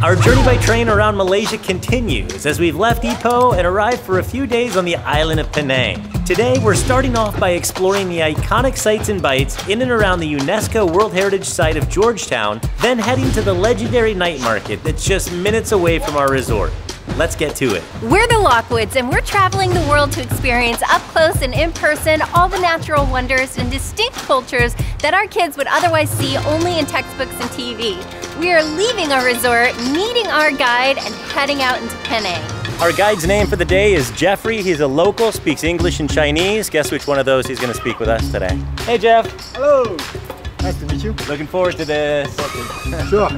Our journey by train around Malaysia continues as we've left Ipoh and arrived for a few days on the island of Penang. Today, we're starting off by exploring the iconic sights and bites in and around the UNESCO World Heritage Site of Georgetown, then heading to the legendary night market that's just minutes away from our resort. Let's get to it. We're the Lockwoods, and we're traveling the world to experience up close and in person all the natural wonders and distinct cultures that our kids would otherwise see only in textbooks and TV. We are leaving our resort, meeting our guide, and heading out into Penang. Our guide's name for the day is Jeffrey. He's a local, speaks English and Chinese. Guess which one of those he's going to speak with us today? Hey, Jeff. Hello. Nice to meet you. Looking forward to this. Sure.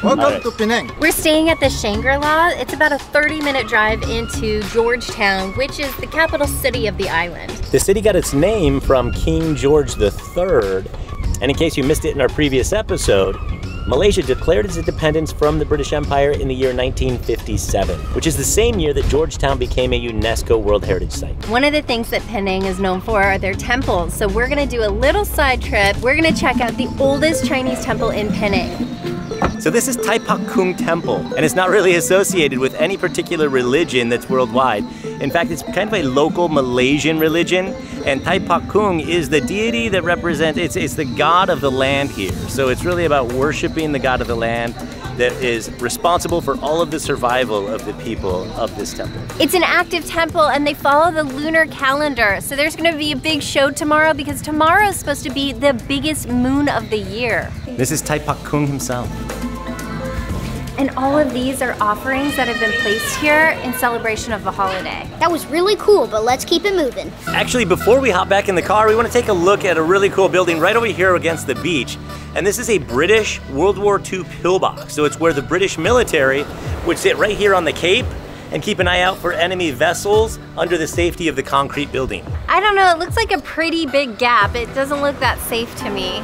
Welcome to Penang. We're staying at the Shangri-La. It's about a 30-minute drive into Georgetown, which is the capital city of the island. The city got its name from King George III. And in case you missed it in our previous episode, Malaysia declared its independence from the British Empire in the year 1957, which is the same year that Georgetown became a UNESCO World Heritage Site. One of the things that Penang is known for are their temples, so we're gonna do a little side trip. We're gonna check out the oldest Chinese temple in Penang. So this is Tai Pak Kung Temple, and it's not really associated with any particular religion that's worldwide. In fact, it's kind of a local Malaysian religion, and Tai Pak Kung is the deity that represents, it's the god of the land here. So it's really about worshiping the god of the land that is responsible for all of the survival of the people of this temple. It's an active temple, and they follow the lunar calendar. So there's gonna be a big show tomorrow because tomorrow is supposed to be the biggest moon of the year. This is Tai Pak Kung himself. And all of these are offerings that have been placed here in celebration of the holiday. That was really cool, but let's keep it moving. Actually, before we hop back in the car, we want to take a look at a really cool building right over here against the beach. And this is a British World War II pillbox. So it's where the British military would sit right here on the Cape and keep an eye out for enemy vessels under the safety of the concrete building. I don't know, it looks like a pretty big gap. It doesn't look that safe to me.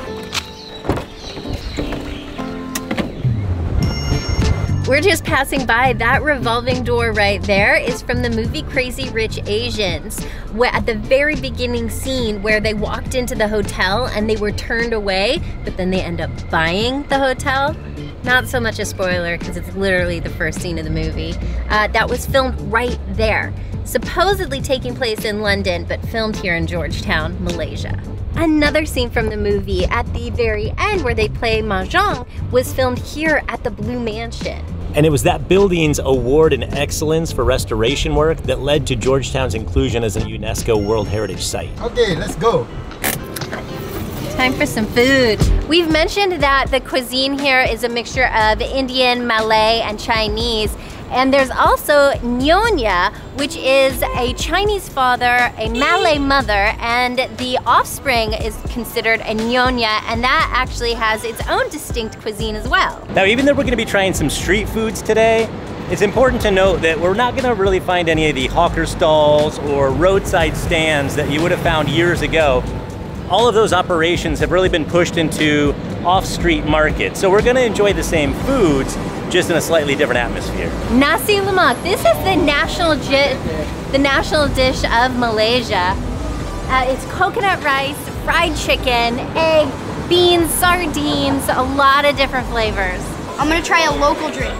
We're just passing by. That revolving door right there is from the movie Crazy Rich Asians, where at the very beginning scene where they walked into the hotel and they were turned away, but then they end up buying the hotel. Not so much a spoiler because it's literally the first scene of the movie. That was filmed right there. Supposedly taking place in London, but filmed here in Georgetown, Malaysia. Another scene from the movie at the very end where they play Mahjong was filmed here at the Blue Mansion. And it was that building's award in excellence for restoration work that led to Georgetown's inclusion as a UNESCO World Heritage Site. Okay, let's go. Time for some food. We've mentioned that the cuisine here is a mixture of Indian, Malay, and Chinese. And there's also Nyonya, which is a Chinese father, a Malay mother, and the offspring is considered a Nyonya, and that actually has its own distinct cuisine as well. Now, even though we're gonna be trying some street foods today, it's important to note that we're not gonna really find any of the hawker stalls or roadside stands that you would have found years ago. All of those operations have really been pushed into off-street markets. So we're gonna enjoy the same foods, just in a slightly different atmosphere. Nasi lemak. This is the national dish of Malaysia. It's coconut rice, fried chicken, egg, beans, sardines, a lot of different flavors. I'm gonna try a local drink.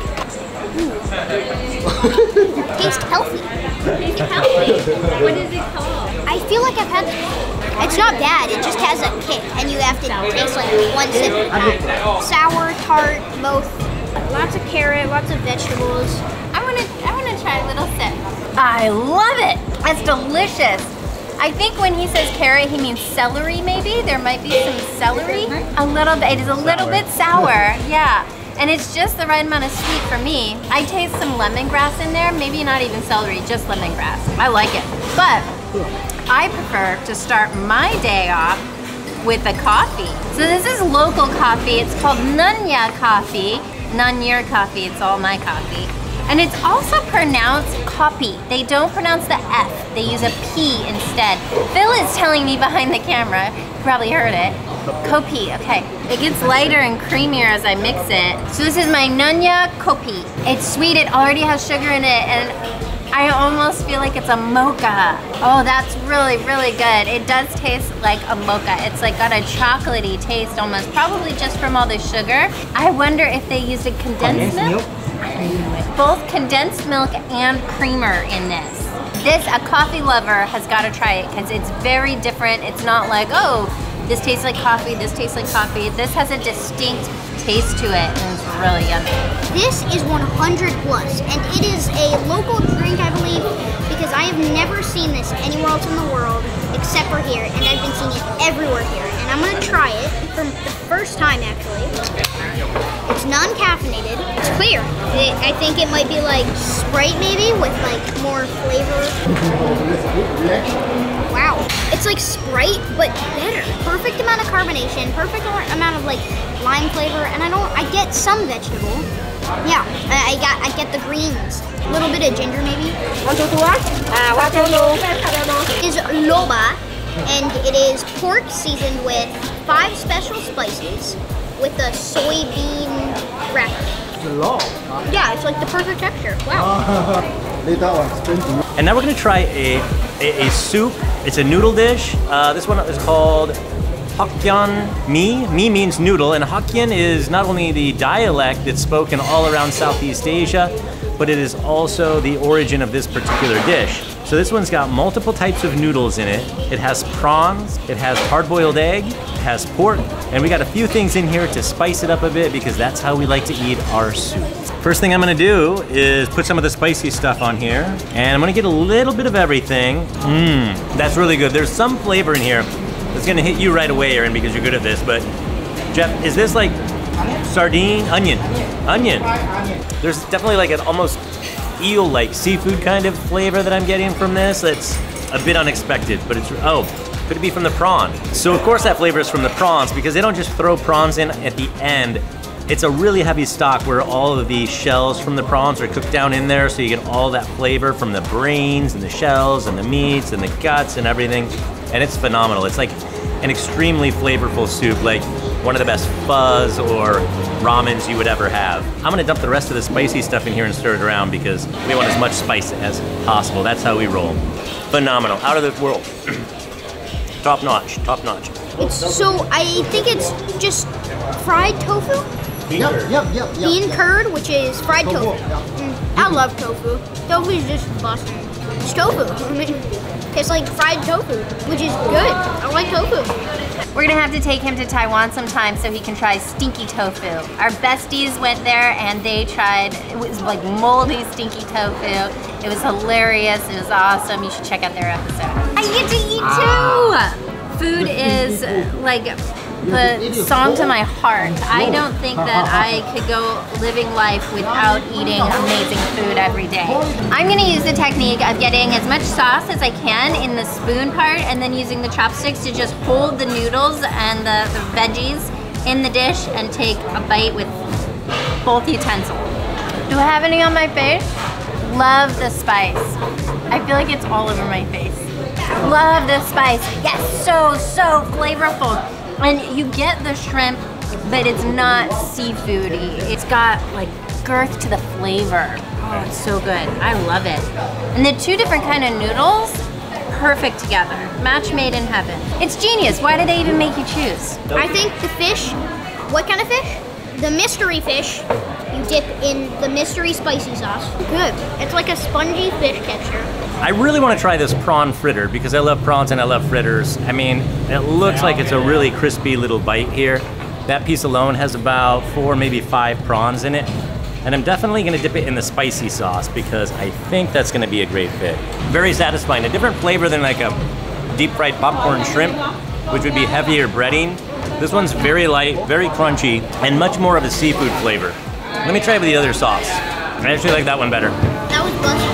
Tastes healthy. Tastes healthy. What is it called? I feel like I've had this. It's not bad, it just has a kick, and you have to taste like one sip at a time. Sour, tart, both. Lots of carrot, lots of vegetables. I wanna try a little sip. I love it. It's delicious. I think when he says carrot, he means celery maybe. There might be some celery. A little bit, it is a little bit sour, yeah. And it's just the right amount of sweet for me. I taste some lemongrass in there, maybe not even celery, just lemongrass. I like it. But I prefer to start my day off with a coffee. So this is local coffee. It's called Nanya coffee. Nanya coffee, it's all my coffee. And it's also pronounced copy. They don't pronounce the F, they use a P instead. Phil is telling me behind the camera, you probably heard it. Kopi, okay. It gets lighter and creamier as I mix it. So this is my Nanya Kopi. It's sweet, it already has sugar in it, and I almost feel like it's a mocha. Oh, that's really, really good. It does taste like a mocha. It's like got a chocolatey taste almost, probably just from all the sugar. I wonder if they used a condensed milk. Both condensed milk and creamer in this. A coffee lover has got to try it because it's very different. It's not like, oh, this tastes like coffee, this tastes like coffee. This has a distinct taste to it and it's really yummy. This is 100 plus, and it is a local drink, I believe, because I have never seen this anywhere else in the world except for here, and I've been seeing it everywhere here. And I'm gonna try it for the first time, actually. It's non-caffeinated. It's clear. I think it might be like Sprite, maybe, with like more flavor. Wow. It's like Sprite, but better. Perfect amount of carbonation, perfect amount of like lime flavor, and I get some vegetable. Yeah, I get the greens. A little bit of ginger, maybe. Is loba, and it is pork seasoned with 5 special spices with a soybean wrapper. Yeah, it's like the perfect texture. Wow. And now we're gonna try a soup. It's a noodle dish. This one is called Hokkien Mi. Mi means noodle, and Hokkien is not only the dialect that's spoken all around Southeast Asia, but it is also the origin of this particular dish. So this one's got multiple types of noodles in it. It has prawns, it has hard-boiled egg, it has pork, and we got a few things in here to spice it up a bit because that's how we like to eat our soup. First thing I'm gonna do is put some of the spicy stuff on here, and I'm gonna get a little bit of everything. That's really good. There's some flavor in here that's gonna hit you right away, Aaron, because you're good at this, but Jeff, is this like sardine? Onion. There's definitely like an almost eel-like seafood kind of flavor that I'm getting from this. That's a bit unexpected, but it's, could it be from the prawn? So of course that flavor is from the prawns because they don't just throw prawns in at the end. It's a really heavy stock where all of the shells from the prawns are cooked down in there, so you get all that flavor from the brains and the shells and the meats and the guts and everything. And it's phenomenal. It's like an extremely flavorful soup, like one of the best pho or ramens you would ever have. I'm gonna dump the rest of the spicy stuff in here and stir it around because we want as much spice as possible. That's how we roll. Phenomenal, out of this world. Top notch, top notch. So I think it's just fried tofu? Yep. Bean curd, which is fried tofu. I love tofu. Tofu is just busting. It's tofu. I mean, it's like fried tofu, which is good. I like tofu. We're gonna have to take him to Taiwan sometime so he can try stinky tofu. Our besties went there and they tried, it was like moldy stinky tofu. It was hilarious, it was awesome. You should check out their episode. I get to eat too! Food is like the song to my heart. I don't think that I could go living life without eating amazing food every day. I'm gonna use the technique of getting as much sauce as I can in the spoon part and then using the chopsticks to just hold the noodles and the veggies in the dish and take a bite with both utensils. Do I have any on my face? Love the spice. I feel like it's all over my face. Love the spice. Yes, so flavorful. And you get the shrimp, but it's not seafoody. It's got like girth to the flavor. Oh, it's so good. I love it. And the 2 different kind of noodles, perfect together. Match made in heaven. It's genius. Why did they even make you choose? I think the fish, what kind of fish? The mystery fish, you dip in the mystery spicy sauce. Good. It's like a spongy fish texture. I really want to try this prawn fritter because I love prawns and I love fritters. I mean, it looks like it's a really crispy little bite here. That piece alone has about 4, maybe 5 prawns in it. And I'm definitely gonna dip it in the spicy sauce because I think that's gonna be a great fit. Very satisfying, a different flavor than like a deep fried popcorn shrimp, which would be heavier breading. This one's very light, very crunchy, and much more of a seafood flavor. Let me try it with the other sauce. I actually like that one better. That was busted.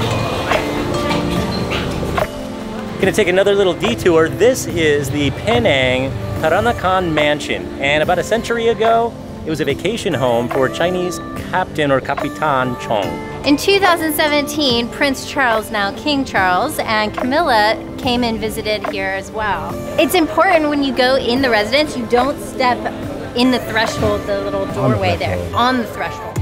Gonna take another little detour. This is the Penang Peranakan Mansion. And about a century ago, it was a vacation home for Chinese Captain or Kapitan Chong. In 2017, Prince Charles, now King Charles, and Camilla came and visited here as well. It's important when you go in the residence, you don't step in the threshold, the little doorway there, on the threshold.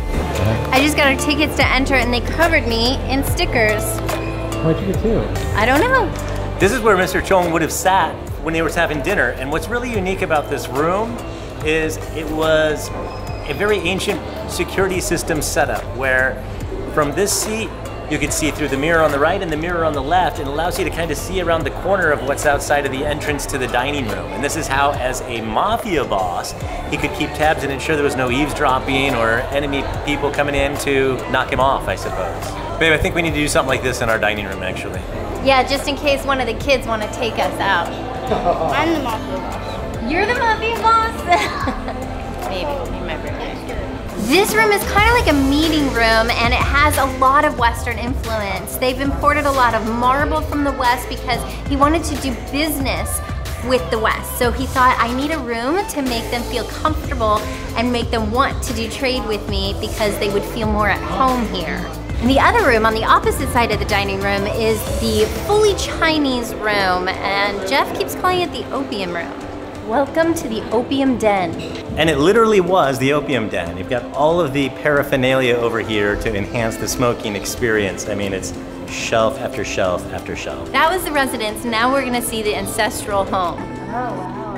I just got our tickets to enter and they covered me in stickers. Why'd you get 2? I don't know. This is where Mr. Chong would have sat when he was having dinner. And what's really unique about this room is it was a very ancient security system setup where from this seat, you can see through the mirror on the right and the mirror on the left. It allows you to kind of see around the corner of what's outside of the entrance to the dining room. And this is how, as a mafia boss, he could keep tabs and ensure there was no eavesdropping or enemy people coming in to knock him off, I suppose. Babe, I think we need to do something like this in our dining room, actually. Yeah, just in case one of the kids want to take us out. I'm the mafia boss. You're the mafia boss? Maybe, you might be right. This room is kind of like a meeting room, and it has a lot of Western influence. They've imported a lot of marble from the West because he wanted to do business with the West. So he thought, I need a room to make them feel comfortable and make them want to do trade with me because they would feel more at home here. And the other room on the opposite side of the dining room is the fully Chinese room, and Jeff keeps calling it the opium room. Welcome to the opium den. And it literally was the opium den. You've got all of the paraphernalia over here to enhance the smoking experience. I mean, it's shelf after shelf after shelf. That was the residence. Now we're gonna see the ancestral home. Oh wow,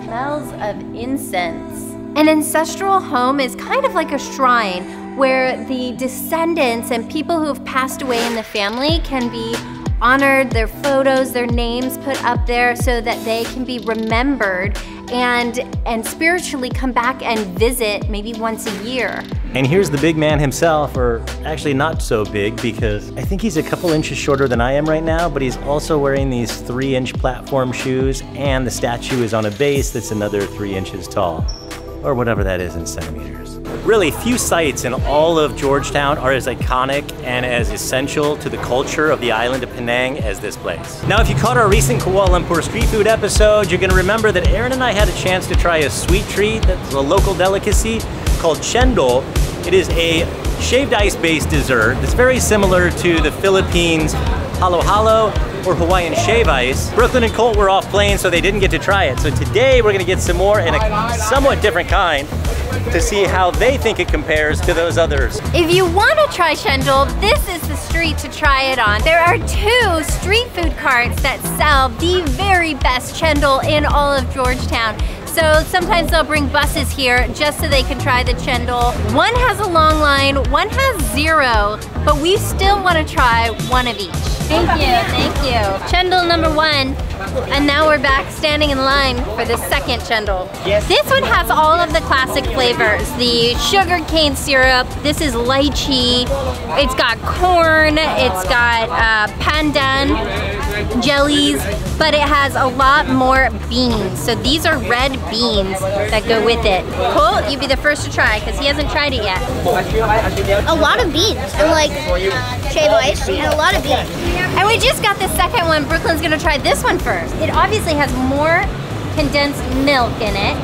smells of incense. An ancestral home is kind of like a shrine where the descendants and people who have passed away in the family can be honored, their photos, their names put up there so that they can be remembered and spiritually come back and visit maybe once a year. And here's the big man himself, or actually not so big because I think he's a couple inches shorter than I am right now, but he's also wearing these 3-inch platform shoes, and the statue is on a base that's another 3 inches tall, or whatever that is in centimeters. Really, few sites in all of Georgetown are as iconic and as essential to the culture of the island of Penang as this place. Now, if you caught our recent Kuala Lumpur street food episode, you're gonna remember that Aaron and I had a chance to try a sweet treat that's a local delicacy called cendol. It is a shaved ice-based dessert that's very similar to the Philippines halo-halo or Hawaiian shave ice. Brooklyn and Colt were off playing, so they didn't get to try it. So today we're gonna get some more in a somewhat different kind to see how they think it compares to those others. If you want to try cendol, this is the street to try it on. There are 2 street food carts that sell the very best cendol in all of Georgetown. So sometimes they'll bring buses here just so they can try the cendol. One has a long line, one has 0, but we still want to try one of each. Thank you. Cendol number 1. And now we're back standing in line for the second cendol. Yes. This one has all of the classic flavors. The sugar cane syrup, this is lychee, it's got corn, it's got pandan, jellies, but it has a lot more beans. So these are red beans that go with it. Colt, you be the first to try because he hasn't tried it yet. A lot of beans, and like shave ice, and a lot of beans. And we just got the second one. Brooklyn's gonna try this one first. It obviously has more condensed milk in it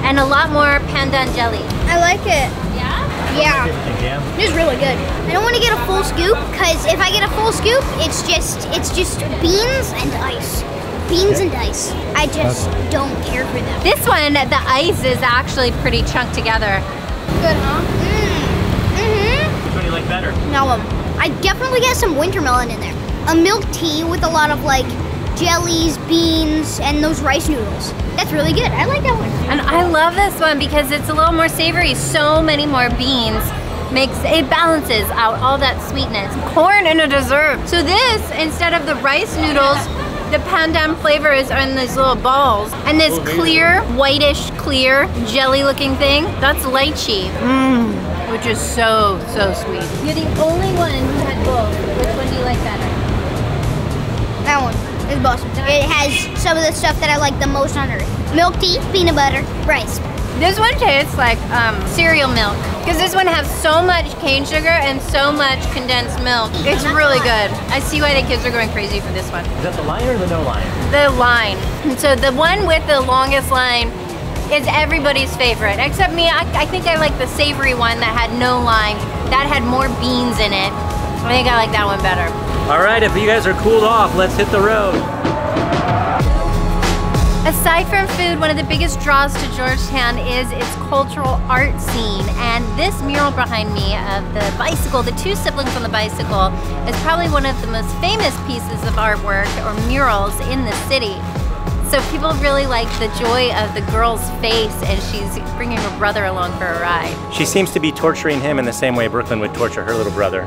and a lot more pandan jelly. I like it. Yeah? Yeah. It's really good. I don't want to get a full scoop because if I get a full scoop, it's just beans and ice. Beans and ice. I just don't care for them. This one, the ice is actually pretty chunked together. Good, huh? Which one do you like better? Now, I definitely get some winter melon in there. A milk tea with a lot of like jellies, beans, and those rice noodles. That's really good. I like that one. And I love this one because it's a little more savory. So many more beans. It balances out all that sweetness. Corn in a dessert. So this, instead of the rice noodles, the pandan flavors are in these little balls. And this clear, whitish clear, jelly looking thing, that's lychee. Which is so, so sweet. You're the only one who had both. Which one do you like better? That one is awesome. It has some of the stuff that I like the most on earth. Milk tea, peanut butter, rice. This one tastes like cereal milk. Because this one has so much cane sugar and so much condensed milk. It's really good. I see why the kids are going crazy for this one. Is that the line or the no line? The line. And so the one with the longest line is everybody's favorite. Except me, I think I like the savory one that had no line. That had more beans in it. I think I like that one better. All right, if you guys are cooled off, let's hit the road. Aside from food, one of the biggest draws to Georgetown is its cultural art scene. And this mural behind me of the bicycle, the 2 siblings on the bicycle, is probably one of the most famous pieces of artwork or murals in the city. So people really like the joy of the girl's face, and she's bringing her brother along for a ride. She seems to be torturing him in the same way Brooklyn would torture her little brother.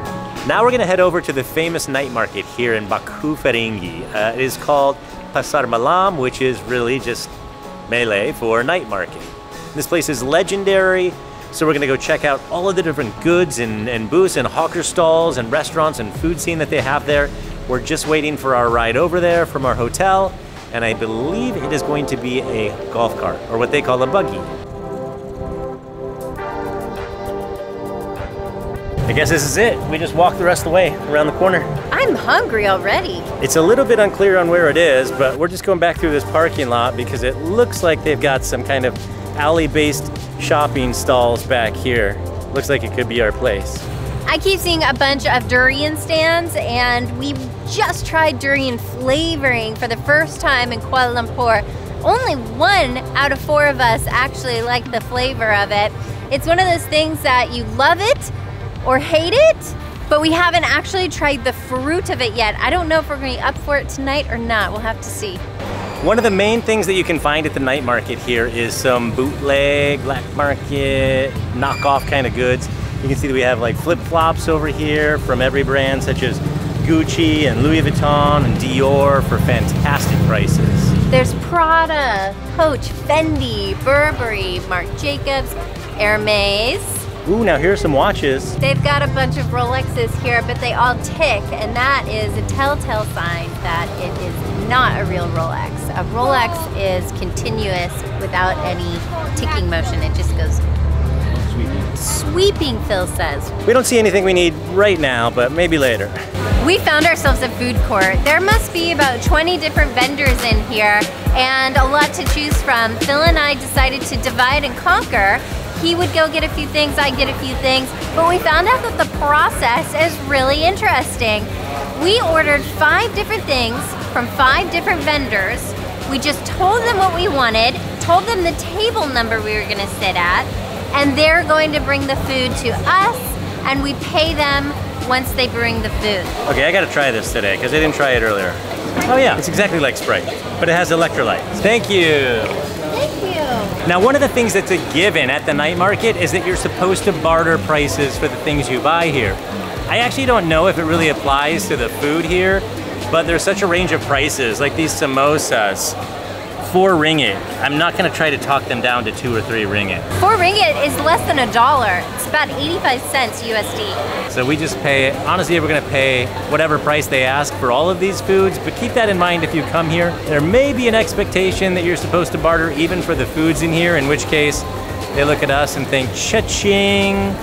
Now we're gonna head over to the famous night market here in Baku Ferengi. It is called Pasar Malam, which is really just Malay for night market. This place is legendary, so we're gonna go check out all of the different goods and booths and hawker stalls and restaurants and food scene that they have there. We're just waiting for our ride over there from our hotel, and I believe it is going to be a golf cart, or what they call a buggy. I guess this is it. We just walk the rest of the way around the corner. I'm hungry already. It's a little bit unclear on where it is, but we're just going back through this parking lot because it looks like they've got some kind of alley-based shopping stalls back here. Looks like it could be our place. I keep seeing a bunch of durian stands, and we just tried durian flavoring for the first time in Kuala Lumpur. Only 1 out of 4 of us actually like the flavor of it. It's one of those things that you love it or hate it, but we haven't actually tried the fruit of it yet. I don't know if we're gonna be up for it tonight or not. We'll have to see. One of the main things that you can find at the night market here is some bootleg, black market, knockoff kind of goods. You can see that we have like flip-flops over here from every brand, such as Gucci and Louis Vuitton and Dior for fantastic prices. There's Prada, Coach, Fendi, Burberry, Marc Jacobs, Hermes. Ooh, now here's some watches. They've got a bunch of Rolexes here, but they all tick, and that is a telltale sign that it is not a real Rolex. A Rolex is continuous without any ticking motion. It just goes sweeping, Phil says. We don't see anything we need right now, but maybe later. We found ourselves a food court. There must be about 20 different vendors in here and a lot to choose from. Phil and I decided to divide and conquer. He would go get a few things, I'd get a few things, but we found out that the process is really interesting. We ordered 5 different things from 5 different vendors. We just told them what we wanted, told them the table number we were gonna sit at, and they're going to bring the food to us, and we pay them once they bring the food. Okay, I gotta try this today, because I didn't try it earlier. Oh yeah, it's exactly like Sprite, but it has electrolytes. Thank you. Now, one of the things that's a given at the night market is that you're supposed to barter prices for the things you buy here. I actually don't know if it really applies to the food here, but there's such a range of prices, like these samosas, 4 ringgit. I'm not gonna try to talk them down to 2 or 3 ringgit. 4 ringgit is less than $1. It's about 85 cents USD. So we just pay, honestly, we're gonna pay whatever price they ask for all of these foods, but keep that in mind if you come here. There may be an expectation that you're supposed to barter even for the foods in here, in which case they look at us and think, cha-ching,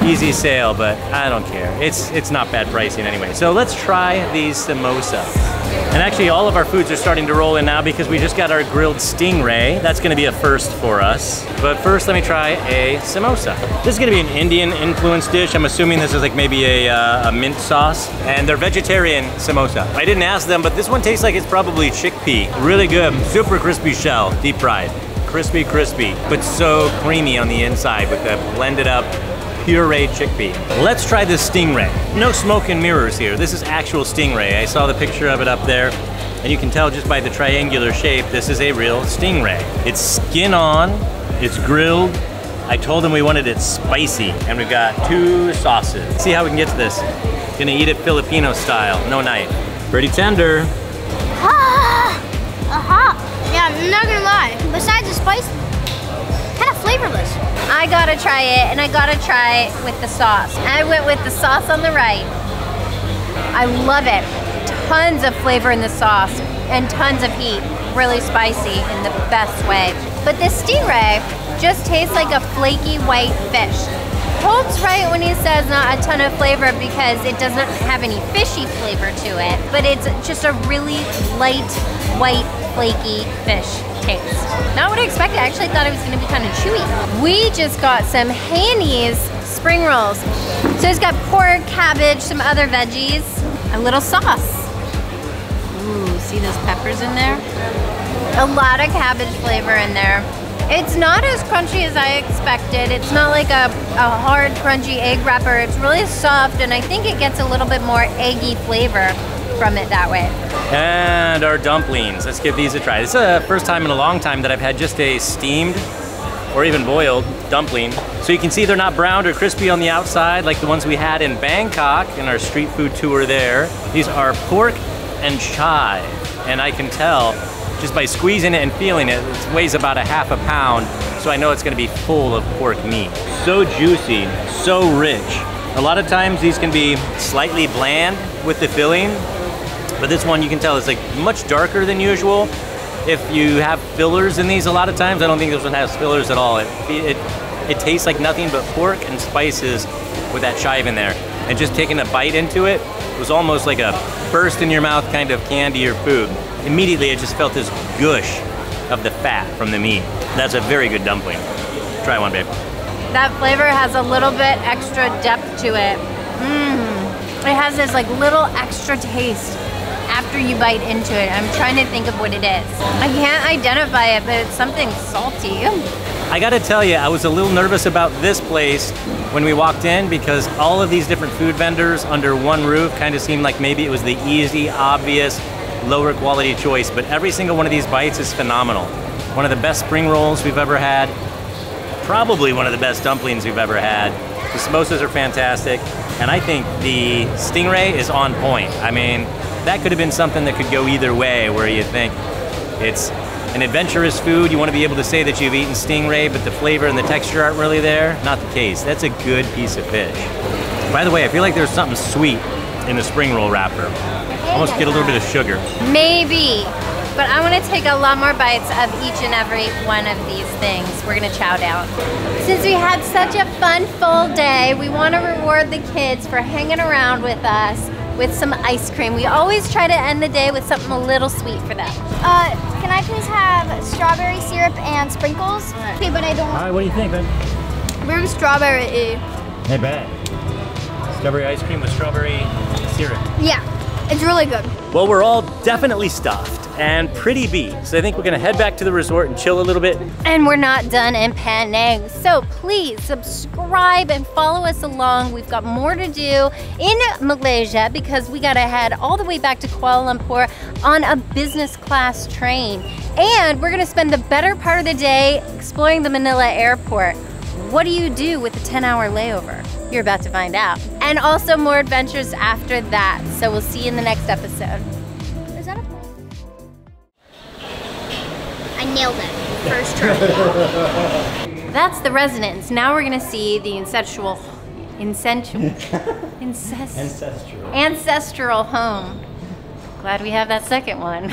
easy sale, but I don't care. It's not bad pricing anyway. So let's try these samosa. And actually all of our foods are starting to roll in now because we just got our grilled stingray. That's gonna be a first for us. But first let me try a samosa. This is gonna be an Indian influenced dish. I'm assuming this is like maybe a mint sauce. And they're vegetarian samosa. I didn't ask them, but this one tastes like it's probably chickpea. Really good, super crispy shell, deep fried. Crispy, but so creamy on the inside with the blended up pureed chickpea. Let's try this stingray. No smoke and mirrors here. This is actual stingray. I saw the picture of it up there, and you can tell just by the triangular shape, this is a real stingray. It's skin on, it's grilled. I told them we wanted it spicy, and we've got 2 sauces. Let's see how we can get to this. Gonna eat it Filipino style, no knife. Pretty tender. Yeah, I'm not gonna lie. Besides the spice, kind of flavorless. I gotta try it, and I gotta try it with the sauce. I went with the sauce on the right. I love it. Tons of flavor in the sauce and tons of heat. Really spicy in the best way. But this stingray just tastes like a flaky white fish. Holt's right when he says not a ton of flavor because it doesn't have any fishy flavor to it, but it's just a really light, white, flaky fish taste. Not what I expected. I actually thought it was gonna be kind of chewy. We just got some Hanny's spring rolls. So it's got pork, cabbage, some other veggies, a little sauce. Ooh, see those peppers in there? A lot of cabbage flavor in there. It's not as crunchy as I expected. It's not like a hard, crunchy egg wrapper. It's really soft, and I think it gets a little bit more eggy flavor. from it that way. And our dumplings. Let's give these a try. This is the first time in a long time that I've had just a steamed or even boiled dumpling. So you can see they're not browned or crispy on the outside like the ones we had in Bangkok in our street food tour there. These are pork and chive. And I can tell just by squeezing it and feeling it, it weighs about a half a pound. So I know it's gonna be full of pork meat. So juicy, so rich. A lot of times these can be slightly bland with the filling, but this one you can tell is like much darker than usual. If you have fillers in these a lot of times, I don't think this one has fillers at all. It tastes like nothing but pork and spices with that chive in there. And just taking a bite into it was almost like a burst in your mouth kind of candy or food. Immediately I just felt this gush of the fat from the meat. That's a very good dumpling. Try one, babe. That flavor has a little bit extra depth to it. It has this like little extra taste after you bite into it. I'm trying to think of what it is. I can't identify it, but it's something salty. I gotta tell you, I was a little nervous about this place when we walked in because all of these different food vendors under one roof kind of seemed like maybe it was the easy, obvious, lower quality choice, but every single one of these bites is phenomenal. One of the best spring rolls we've ever had. Probably one of the best dumplings we've ever had. The samosas are fantastic, and I think the stingray is on point. I mean, that could have been something that could go either way, where you think it's an adventurous food, you want to be able to say that you've eaten stingray, but the flavor and the texture aren't really there. Not the case. That's a good piece of fish. By the way, I feel like there's something sweet in the spring roll wrapper. Almost get a little bit of sugar. Maybe, but I want to take a lot more bites of each and every one of these things. We're gonna chow down. Since we had such a fun full day, we want to reward the kids for hanging around with us with some ice cream. We always try to end the day with something a little sweet for them. Can I please have strawberry syrup and sprinkles? Okay, but I don't All want. right, what do you think, man? We're strawberry. Hey, bad. Strawberry ice cream with strawberry syrup. Yeah, it's really good. Well, we're all definitely stuffed and pretty beat, so I think we're gonna head back to the resort and chill a little bit. And we're not done in Penang. So please subscribe and follow us along. We've got more to do in Malaysia because we gotta head all the way back to Kuala Lumpur on a business class train. And we're gonna spend the better part of the day exploring the Manila airport. What do you do with a 10-hour layover? You're about to find out. And also more adventures after that. So we'll see you in the next episode. Is that a plane? I nailed it. First try. That's the residence. Now we're gonna see the ancestral home. Glad we have that second one.